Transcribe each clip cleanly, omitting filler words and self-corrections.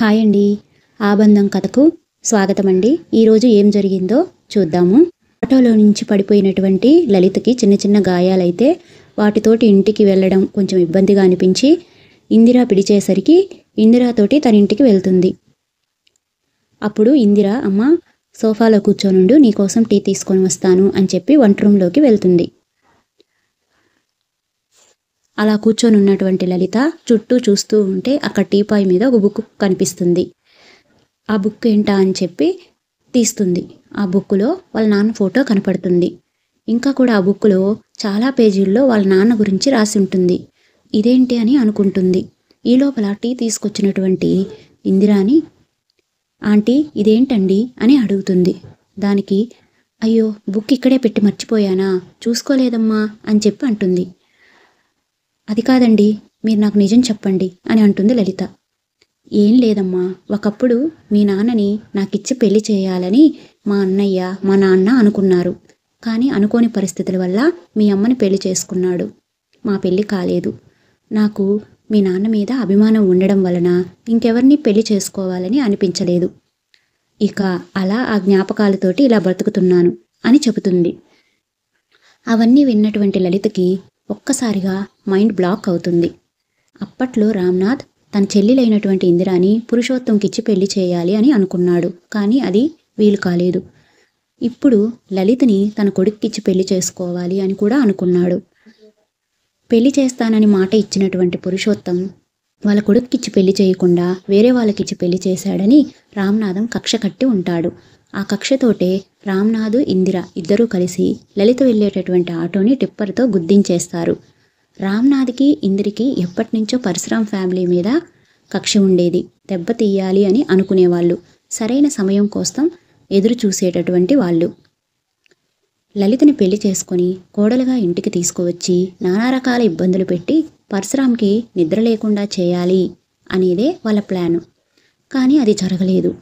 Hi అండి. ఆబంధం కథకు స్వాగతం అండి. ఈరోజు ఏం జరిగిందో చూద్దాము. ఆటోలో నుంచి పడిపోయినటువంటి లలితకి చిన్న చిన్న గాయాలైతే వాటితోటి ఇంటికి వెళ్ళడం కొంచెం ఇబ్బందిగా అనిపించి ఇందిర పిలిచేసరికి ఇందిరాతోటి తన ఇంటికి వెళ్తుంది. అప్పుడు ఇందిర, అమ్మ సోఫాలో కూర్చోనుండు, నీకోసం టీ తీసుకొని వస్తాను అని చెప్పి వంట రూమ్లోకి వెళ్తుంది. అలా కూర్చొని ఉన్నటువంటి లలిత చుట్టూ చూస్తూ ఉంటే అక్కడ టీపాయ్ మీద ఒక బుక్ కనిపిస్తుంది. ఆ బుక్ ఏంటా అని చెప్పి తీస్తుంది. ఆ బుక్లో వాళ్ళ నాన్న ఫోటో కనపడుతుంది. ఇంకా కూడా ఆ బుక్లో చాలా పేజీల్లో వాళ్ళ నాన్న గురించి రాసి ఉంటుంది. ఇదేంటి అని అనుకుంటుంది. ఈ లోపల టీ తీసుకొచ్చినటువంటి ఇందిరాని, ఆంటీ ఇదేంటండి అని అడుగుతుంది. దానికి, అయ్యో బుక్ ఇక్కడే పెట్టి మర్చిపోయానా, చూసుకోలేదమ్మా అని చెప్పి అంటుంది. అది కాదండి, మీరు నాకు నిజం చెప్పండి అని అంటుంది లలిత. ఏం లేదమ్మా, ఒకప్పుడు మీ నాన్నని నాకిచ్చి పెళ్లి చేయాలని మా అన్నయ్య మా నాన్న అనుకున్నారు. కానీ అనుకోని పరిస్థితుల వల్ల మీ అమ్మని పెళ్లి చేసుకున్నాడు. మా పెళ్లి కాలేదు. నాకు మీ నాన్న మీద అభిమానం ఉండడం వలన ఇంకెవరిని పెళ్లి చేసుకోవాలని అనిపించలేదు. ఇక అలా ఆ జ్ఞాపకాలతోటి ఇలా బ్రతుకుతున్నాను అని చెబుతుంది. అవన్నీ విన్నటువంటి లలితకి ఒక్కసారిగా మైండ్ బ్లాక్ అవుతుంది. అప్పట్లో రామ్నాథ్ తన చెల్లెలైనటువంటి ఇందిరాని పురుషోత్తంకిచ్చి పెళ్లి చేయాలి అని అనుకున్నాడు. కానీ అది వీలు కాలేదు. ఇప్పుడు లలితని తన కొడుక్కిచ్చి పెళ్లి చేసుకోవాలి అని కూడా అనుకున్నాడు. పెళ్లి చేస్తానని మాట ఇచ్చినటువంటి పురుషోత్తం వాళ్ళ కొడుక్కిచ్చి పెళ్లి చేయకుండా వేరే వాళ్ళకిచ్చి పెళ్లి చేశాడని రామ్నాథం కక్ష కట్టి ఉంటాడు. ఆ కక్షతోటే రామ్నాథ్, ఇందిర ఇద్దరూ కలిసి లలిత వెళ్ళేటటువంటి ఆటోని టిప్పర్తో గుద్దించేస్తారు. రామ్నాథ్కి ఇందిరికి ఎప్పటినుంచో పరశురామ్ ఫ్యామిలీ మీద కక్ష ఉండేది. దెబ్బ తీయాలి అని అనుకునేవాళ్ళు. సరైన సమయం కోసం ఎదురు చూసేటటువంటి వాళ్ళు. లలితని పెళ్లి చేసుకొని కోడలుగా ఇంటికి తీసుకువచ్చి నానా రకాల ఇబ్బందులు పెట్టి పరశురామ్కి నిద్ర లేకుండా చేయాలి అనేదే వాళ్ళ ప్లాను. కానీ అది జరగలేదు.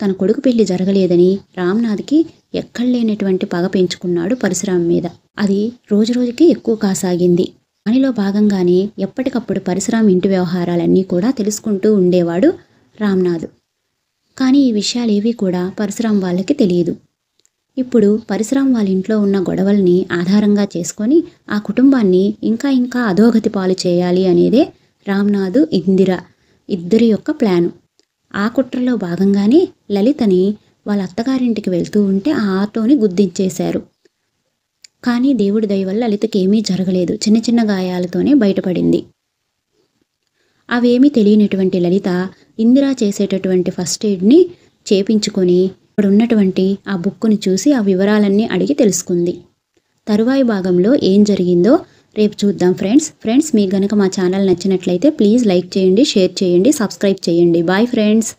తన కొడుకు పెళ్లి జరగలేదని రామ్నాథ్కి ఎక్కడలేనటువంటి పగ పెంచుకున్నాడు పరశురామ్ మీద. అది రోజు రోజుకి ఎక్కువ కాసాగింది. దానిలో భాగంగానే ఎప్పటికప్పుడు పరశురామ్ ఇంటి వ్యవహారాలన్నీ కూడా తెలుసుకుంటూ ఉండేవాడు రామ్నాథ్. కానీ ఈ విషయాలేవి కూడా పరశురామ్ వాళ్ళకి తెలియదు. ఇప్పుడు పరశురామ్ వాళ్ళ ఇంట్లో ఉన్న గొడవల్ని ఆధారంగా చేసుకొని ఆ కుటుంబాన్ని ఇంకా ఇంకా అధోగతి పాలు చేయాలి అనేదే రామ్నాథ్, ఇందిర ఇద్దరి యొక్క ప్లాను. ఆ కుట్రలో భాగంగానే లలితని వాళ్ళ అత్తగారింటికి వెళ్తూ ఉంటే ఆ ఆటోని గుద్దించేశారు. కానీ దేవుడి దయ వల్ల లలితకి ఏమీ జరగలేదు. చిన్న చిన్న గాయాలతోనే బయటపడింది. అవేమీ తెలియనటువంటి లలిత ఇందిరా చేసేటటువంటి ఫస్ట్ ఎయిడ్ని చేపించుకొని అక్కడ ఉన్నటువంటి ఆ బుక్కుని చూసి ఆ వివరాలన్నీ అడిగి తెలుసుకుంది. తరువాయి భాగంలో ఏం జరిగిందో రేపు చూద్దాం ఫ్రెండ్స్. మీకు గనక మా ఛానల్ నచ్చినట్లయితే ప్లీజ్ లైక్ చేయండి, షేర్ చేయండి, సబ్స్క్రైబ్ చేయండి. Bye friends.